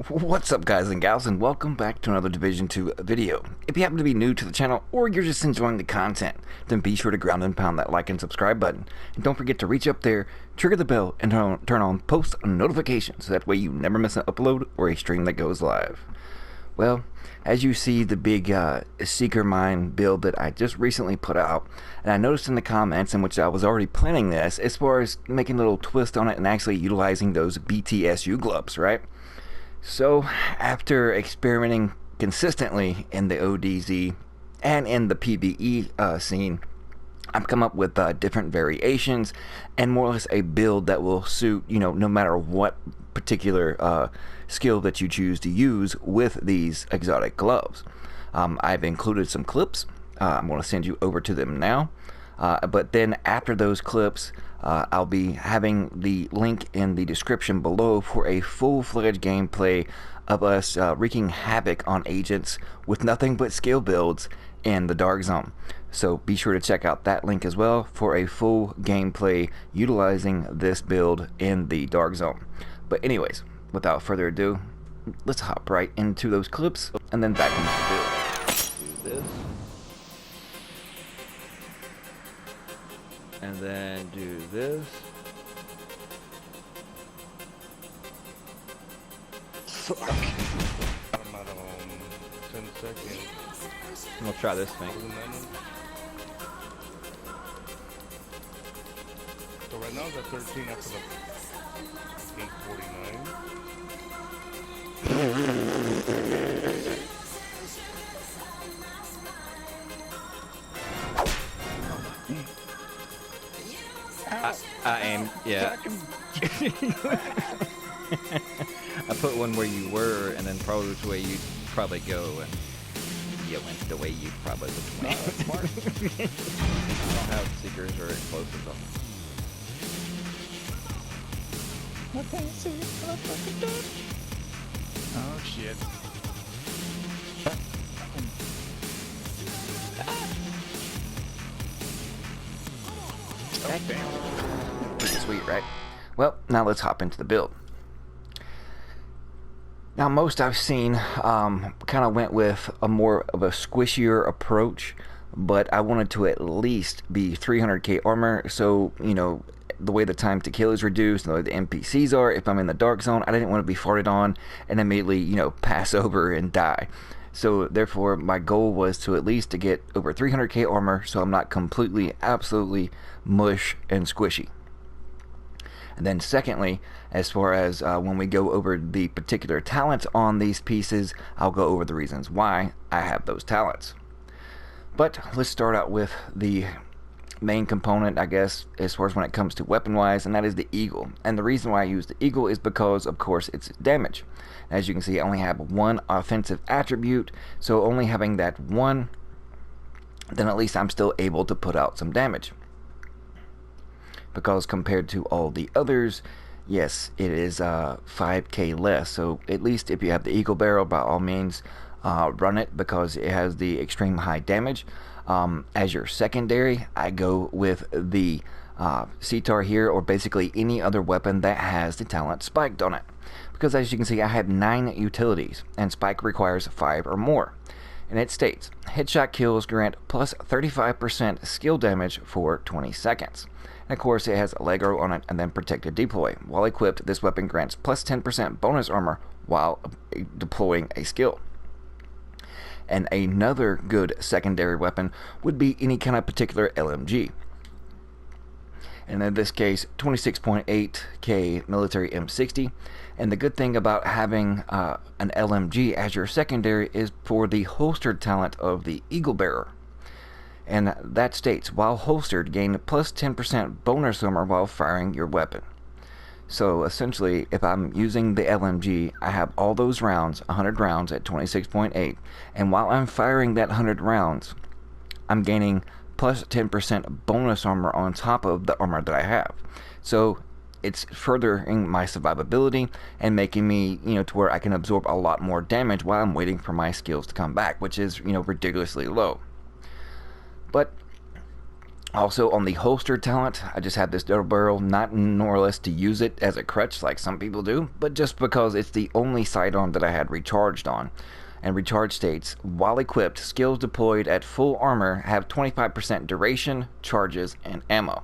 What's up, guys and gals, and welcome back to another Division 2 video. If you happen to be new to the channel or you're just enjoying the content, then be sure to ground and pound that like and subscribe button. And don't forget to reach up there, trigger the bell, and turn on post notifications so that way you never miss an upload or a stream that goes live. Well, as you see the big Seeker Mine build that I just recently put out, and I noticed in the comments in which I was already planning this as far as making a little twist on it and actually utilizing those BTSU gloves, right? So, after experimenting consistently in the ODZ and in the PvE scene, I've come up with different variations and more or less a build that will suit, no matter what particular skill that you choose to use with these exotic gloves. I've included some clips. I'm going to send you over to them now. But then after those clips, I'll be having the link in the description below for a full-fledged gameplay of us wreaking havoc on agents with nothing but skill builds in the Dark Zone. So be sure to check out that link as well for a full gameplay utilizing this build in the Dark Zone. But anyways, without further ado, let's hop right into those clips and then back into the build. Do this. And then do this. Fuck. I'm at 10 seconds. I'm gonna try this thing. So right now it's at 13 after the 49. I aim, yeah. I put one where you were, and then probably which way you'd probably go, and you went the way you probably would went. I don't have seekers or explosives on them. I can't see what I fucking done. Oh shit. Pretty sweet, right? Well, now let's hop into the build. Now, most I've seen kind of went with a more of a squishier approach, but I wanted to at least be 300k armor, so, the way the time to kill is reduced, the way the NPCs are, if I'm in the Dark Zone, I didn't want to be farted on and immediately, pass over and die. So, therefore, my goal was to at least to get over 300k armor, so I'm not completely, absolutely mush and squishy. And then secondly, as far as when we go over the particular talents on these pieces, I'll go over the reasons why I have those talents. But let's start out with the main component, I guess, as far as when it comes to weapon-wise, and that is the Eagle. And the reason why I use the Eagle is because, of course, it's damage. As you can see, I only have one offensive attribute, so only having that one, then at least I'm still able to put out some damage. Because compared to all the others, yes, it is 5k less. So at least if you have the Eagle Barrel, by all means, run it because it has the extreme high damage. As your secondary, I go with the Sitar here, or basically any other weapon that has the talent spiked on it. Because as you can see, I have 9 utilities, and spike requires 5 or more. And it states, headshot kills grant plus 35% skill damage for 20 seconds. And of course, it has Allegro on it and then Protected Deploy. While equipped, this weapon grants plus 10% bonus armor while deploying a skill. And another good secondary weapon would be any kind of particular LMG. And in this case, 26.8k military M60. And the good thing about having an LMG as your secondary is for the holstered talent of the Eagle Bearer. And that states, while holstered, gain plus 10% bonus armor while firing your weapon. So essentially, if I'm using the LMG, I have all those rounds, 100 rounds at 26.8, and while I'm firing that 100 rounds, I'm gaining plus 10% bonus armor on top of the armor that I have. So it's furthering my survivability and making me, to where I can absorb a lot more damage while I'm waiting for my skills to come back, which is, ridiculously low. But Also, on the holster talent, I just have this double barrel, not nor less to use it as a crutch like some people do, but just because it's the only sidearm that I had recharged on. And recharge states, while equipped, skills deployed at full armor have 25% duration, charges, and ammo.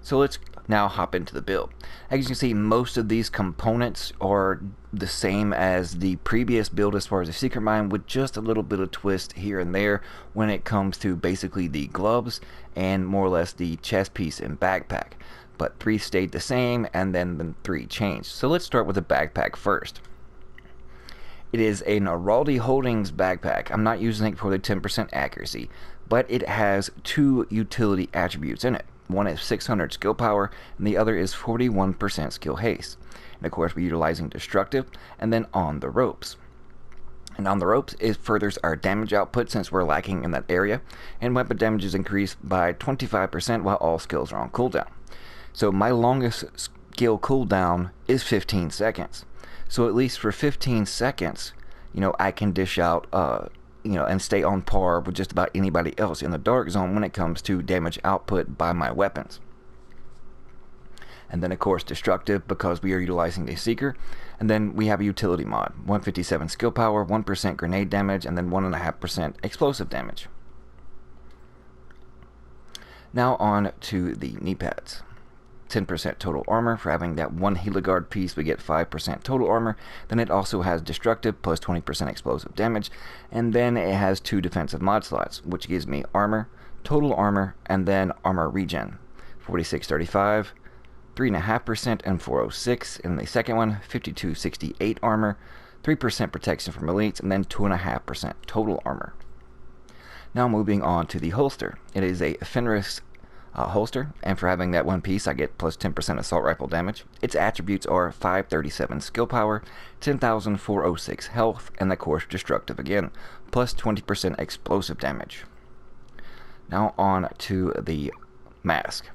So let's now hop into the build. As you can see, most of these components are the same as the previous build as far as the secret mine, with just a little bit of twist here and there when it comes to basically the gloves and more or less the chest piece and backpack. But 3 stayed the same, and then the 3 changed. So let's start with the backpack first. It is a Naraldi Holdings backpack. I'm not using it for the 10% accuracy, but it has 2 utility attributes in it. One is 600 skill power, and the other is 41% skill haste. And of course, we're utilizing destructive, and then on the ropes. And on the ropes, it furthers our damage output since we're lacking in that area, and weapon damage is increased by 25% while all skills are on cooldown. So my longest skill cooldown is 15 seconds. So at least for 15 seconds, I can dish out and stay on par with just about anybody else in the dark zone when it comes to damage output by my weapons. And then of course destructive, because we are utilizing the seeker. And then we have a utility mod, 157 skill power, 1% grenade damage, and then 1.5% explosive damage. Now on to the knee pads. 10% total armor. For having that one Heligard piece, we get 5% total armor. Then it also has destructive plus 20% explosive damage, and then it has 2 defensive mod slots, which gives me armor, total armor, and then armor regen. 4635, 3.5%, and 406 in the second one. 5268 armor, 3% protection from elites, and then 2.5% total armor. Now moving on to the holster. It is a Fenris holster, and for having that one piece, I get plus 10% assault rifle damage. Its attributes are 537 skill power, 10,406 health, and of course destructive again, plus 20% explosive damage. Now on to the mask.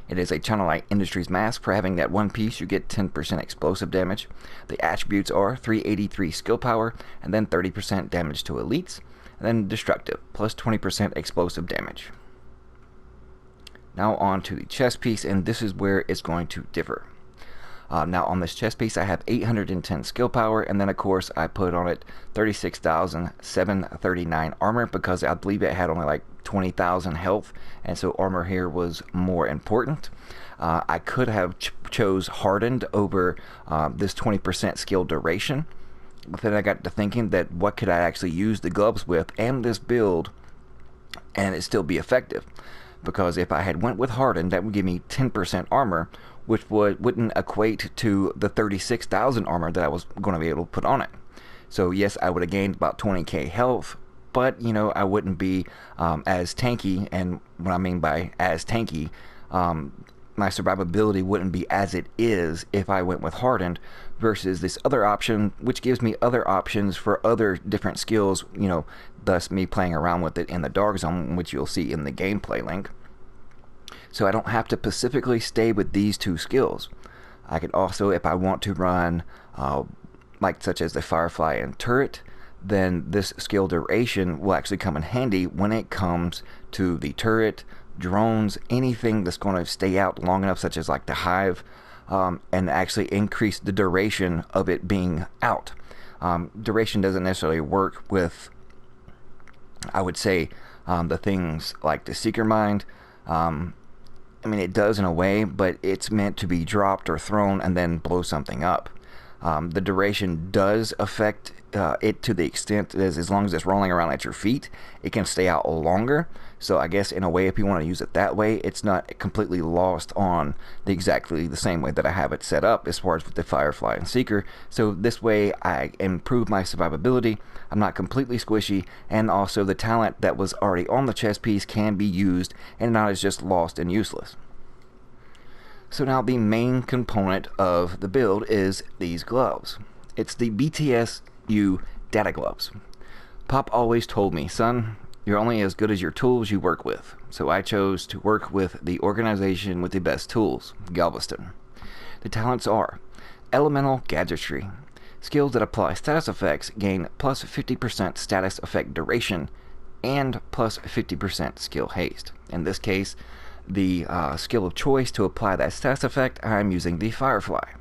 It is a China Light Industries mask. For having that one piece, you get 10% explosive damage. The attributes are 383 skill power, and then 30% damage to elites, and then destructive, plus 20% explosive damage. Now on to the chest piece, and this is where it's going to differ. Now on this chest piece, I have 810 skill power, and then of course I put on it 36,739 armor, because I believe it had only like 20,000 health, and so armor here was more important. I could have chose hardened over this 20% skill duration, but then I got to thinking that what could I actually use the gloves with and this build and it still be effective. Because if I had went with hardened, that would give me 10% armor, which wouldn't equate to the 36,000 armor that I was going to be able to put on it. So yes, I would have gained about 20k health, but I wouldn't be as tanky. And what I mean by as tanky, my survivability wouldn't be as it is if I went with hardened, versus this other option, which gives me other options for other different skills, thus me playing around with it in the dark zone, which you'll see in the gameplay link. So I don't have to specifically stay with these 2 skills. I could also, if I want to run such as the Firefly and Turret, then this skill duration will actually come in handy when it comes to the turret, drones, anything that's going to stay out long enough, such as like the Hive, and actually increase the duration of it being out. Duration doesn't necessarily work with, I would say, the things like the Seeker Mind. It does in a way, but it's meant to be dropped or thrown and then blow something up. The duration does affect it to the extent that as long as it's rolling around at your feet, it can stay out longer. So I guess in a way, if you want to use it that way, it's not completely lost on exactly the same way that I have it set up as far as with the Firefly and Seeker. So this way I improve my survivability, I'm not completely squishy, and also the talent that was already on the chest piece can be used and not as just lost and useless. So now the main component of the build is these gloves. It's the BTSU data gloves. Pop always told me, son, you're only as good as your tools you work with. So I chose to work with the organization with the best tools, Galveston. The talents are Elemental Gadgetry. Skills that apply status effects gain plus 50% status effect duration and plus 50% skill haste. In this case, the skill of choice to apply that status effect, I'm using the Firefly.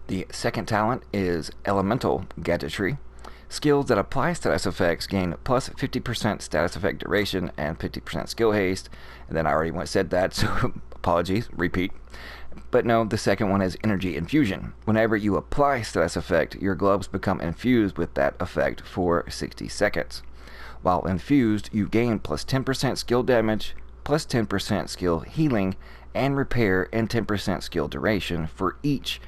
The second talent is Elemental Gadgetry. Skills that apply status effects gain plus 50% status effect duration and 50% skill haste. And then I already said that, so apologies, repeat. But no, the second one is Energy Infusion. Whenever you apply status effect, your gloves become infused with that effect for 60 seconds. While infused, you gain plus 10% skill damage, plus 10% skill healing and repair, and 10% skill duration for each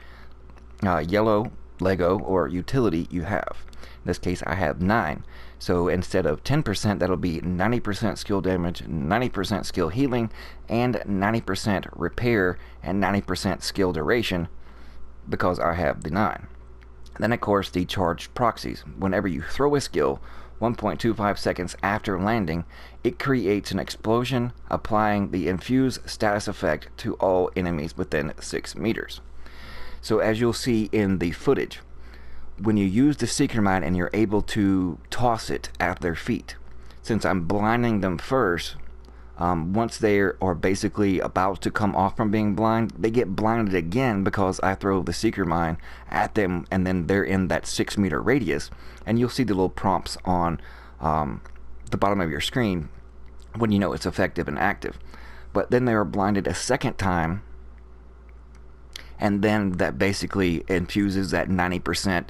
yellow Lego or utility you have. In this case, I have 9. So instead of 10%, that'll be 90% skill damage, 90% skill healing, and 90% repair, and 90% skill duration because I have the 9. Then, of course, the charged proxies. Whenever you throw a skill, 1.25 seconds after landing, it creates an explosion, applying the infuse status effect to all enemies within 6 meters. So as you'll see in the footage, when you use the Seeker Mine and you're able to toss it at their feet, since I'm blinding them first, once they are basically about to come off from being blind, they get blinded again because I throw the Seeker Mine at them, and then they're in that 6 meter radius, and you'll see the little prompts on the bottom of your screen when you know it's effective and active. But then they are blinded a second time, and then that basically infuses that 90%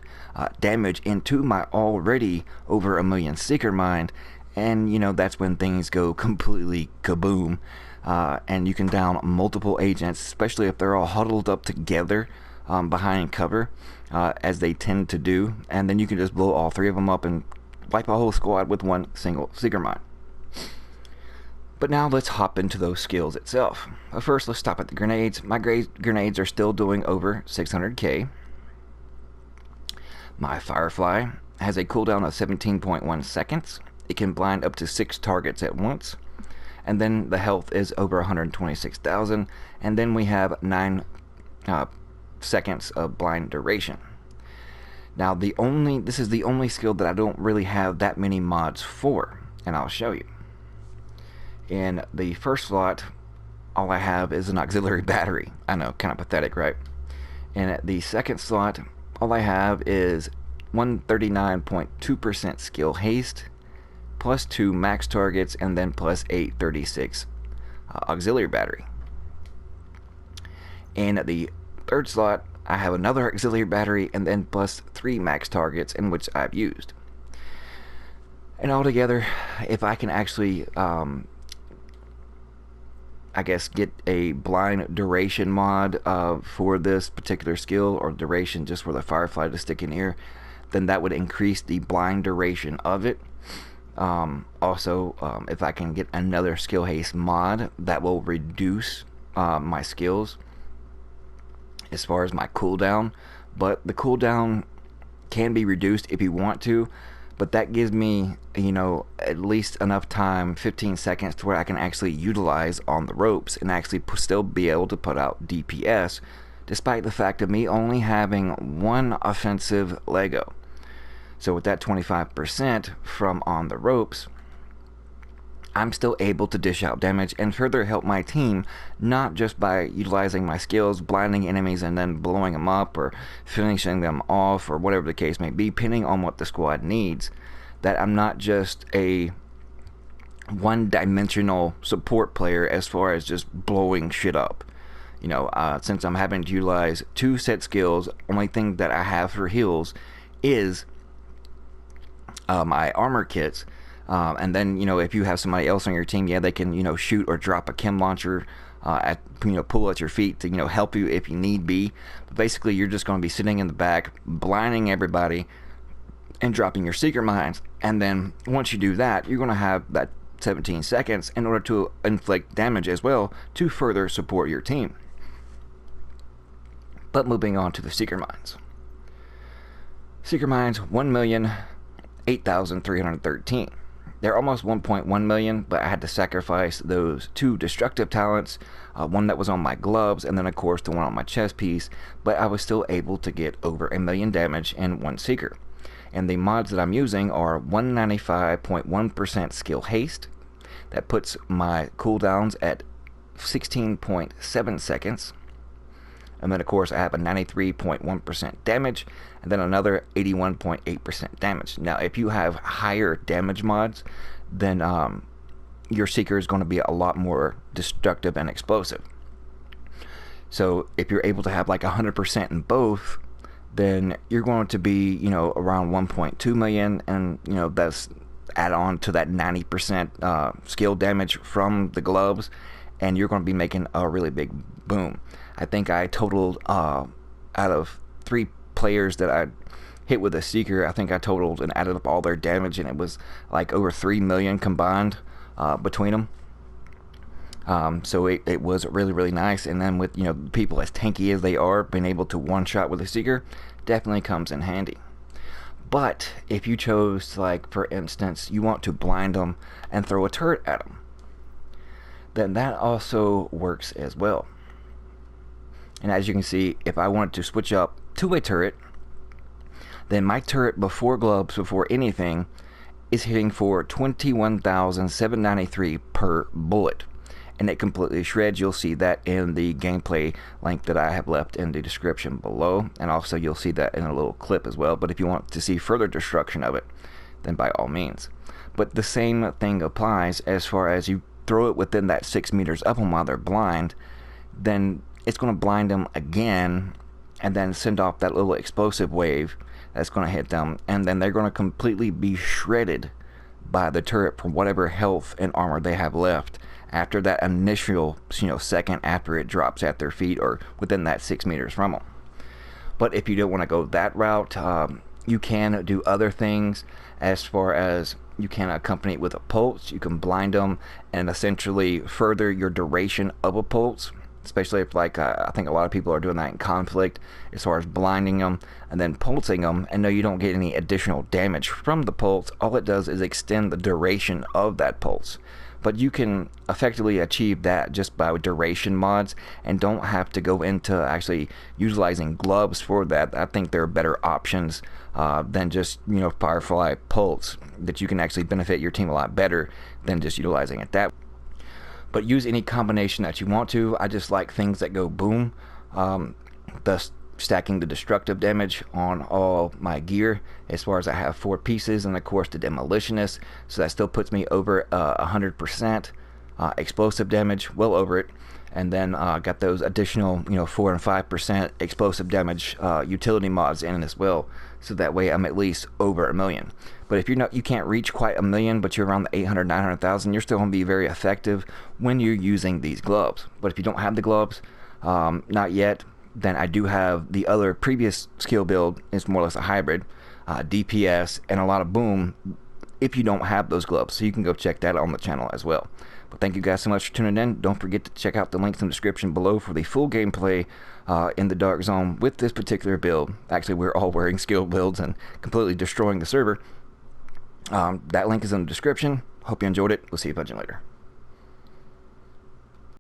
damage into my already over 1 million Seeker Mine, and you know that's when things go completely kaboom, and you can down multiple agents, especially if they're all huddled up together behind cover, as they tend to do, and then you can just blow all 3 of them up and wipe a whole squad with one single Seeker Mine. But now let's hop into those skills itself. First, let's stop at the grenades. My grenades are still doing over 600k. My Firefly has a cooldown of 17.1 seconds. It can blind up to 6 targets at once. And then the health is over 126,000. And then we have 9 seconds of blind duration. Now this is the only skill that I don't really have that many mods for, and I'll show you. In the first slot, all I have is an auxiliary battery. I know, kind of pathetic, right? And at the second slot, all I have is 139.2% skill haste, plus 2 max targets, and then plus 836 auxiliary battery. In the third slot, I have another auxiliary battery, and then plus 3 max targets, in which I've used. And altogether, if I can actually I guess get a blind duration mod for this particular skill, or duration just for the Firefly to stick in here, then that would increase the blind duration of it. Also, if I can get another skill haste mod, that will reduce my skills as far as my cooldown, but the cooldown can be reduced if you want to, but that gives me, you know, at least enough time, 15 seconds, to where I can actually utilize on the ropes and actually still be able to put out DPS, despite the fact of me only having 1 offensive Lego. So with that 25% from on the ropes, I'm still able to dish out damage and further help my team, not just by utilizing my skills, blinding enemies and then blowing them up or finishing them off or whatever the case may be, depending on what the squad needs. That I'm not just a one-dimensional support player as far as just blowing shit up. You know, since I'm having to utilize 2 set skills, only thing that I have for heals is my armor kits. And then, you know, if you have somebody else on your team, yeah, they can, you know, shoot or drop a chem launcher pull at your feet to, you know, help you if you need be. But basically, you're just going to be sitting in the back, blinding everybody and dropping your Seeker Mines. And then once you do that, you're going to have that 17 seconds in order to inflict damage as well to further support your team. But moving on to the Seeker Mines. Seeker Mines, 1,008,313. They're almost 1.1 million, but I had to sacrifice those 2 destructive talents, one that was on my gloves, and then of course the one on my chest piece, but I was still able to get over 1 million damage in 1 Seeker. And the mods that I'm using are 195.1% skill haste. That puts my cooldowns at 16.7 seconds. And then, of course, I have a 93.1% damage, and then another 81.8% damage. Now, if you have higher damage mods, then your Seeker is going to be a lot more destructive and explosive. So if you're able to have like 100% in both, then you're going to be, around 1.2 million, and, that's add on to that 90% skill damage from the gloves, and you're going to be making a really big boom. I think I totaled, out of 3 players that I hit with a Seeker, I think I totaled and added up all their damage, and it was like over 3 million combined between them. So it was really, really nice. And then with, people as tanky as they are, being able to one-shot with a Seeker definitely comes in handy. But if you chose to, like, for instance, you want to blind them and throw a turret at them, then that also works as well. And as you can see, if I wanted to switch up to a turret, then my turret before gloves, before anything, is hitting for 21,793 per bullet. And it completely shreds. You'll see that in the gameplay link that I have left in the description below. And also you'll see that in a little clip as well. But if you want to see further destruction of it, then by all means. But the same thing applies as far as you throw it within that 6 meters up, and while they're blind, then it's going to blind them again, and then send off that little explosive wave that's going to hit them, and then they're going to completely be shredded by the turret for whatever health and armor they have left after that initial second after it drops at their feet or within that 6 meters from them. But if you don't want to go that route, you can do other things, as far as you can accompany it with a pulse. You can blind them and essentially further your duration of a pulse, especially if, like, I think a lot of people are doing that in conflict, as far as blinding them and then pulsing them. And no, you don't get any additional damage from the pulse. All it does is extend the duration of that pulse. But you can effectively achieve that just by duration mods, and don't have to go into actually utilizing gloves for that. I think there are better options than just Firefly Pulse, that you can actually benefit your team a lot better than just utilizing it that way. But use any combination that you want to. I just like things that go boom, thus stacking the destructive damage on all my gear, as far as I have 4 pieces, and of course the demolitionist, so that still puts me over 100% explosive damage, well over it. And then got those additional 4 and 5% explosive damage utility mods in as well, so that way I'm at least over 1 million. But if you can't reach quite 1 million, but you're around the 800, 900,000, you're still going to be very effective when you're using these gloves. But if you don't have the gloves, not yet, then I do have the other previous skill build. It's more or less a hybrid, DPS and a lot of boom, if you don't have those gloves. So you can go check that on the channel as well. But thank you guys so much for tuning in. Don't forget to check out the links in the description below for the full gameplay in the Dark Zone with this particular build. Actually, we're all wearing skill builds and completely destroying the server. That link is in the description. Hope you enjoyed it. We'll see you punching later.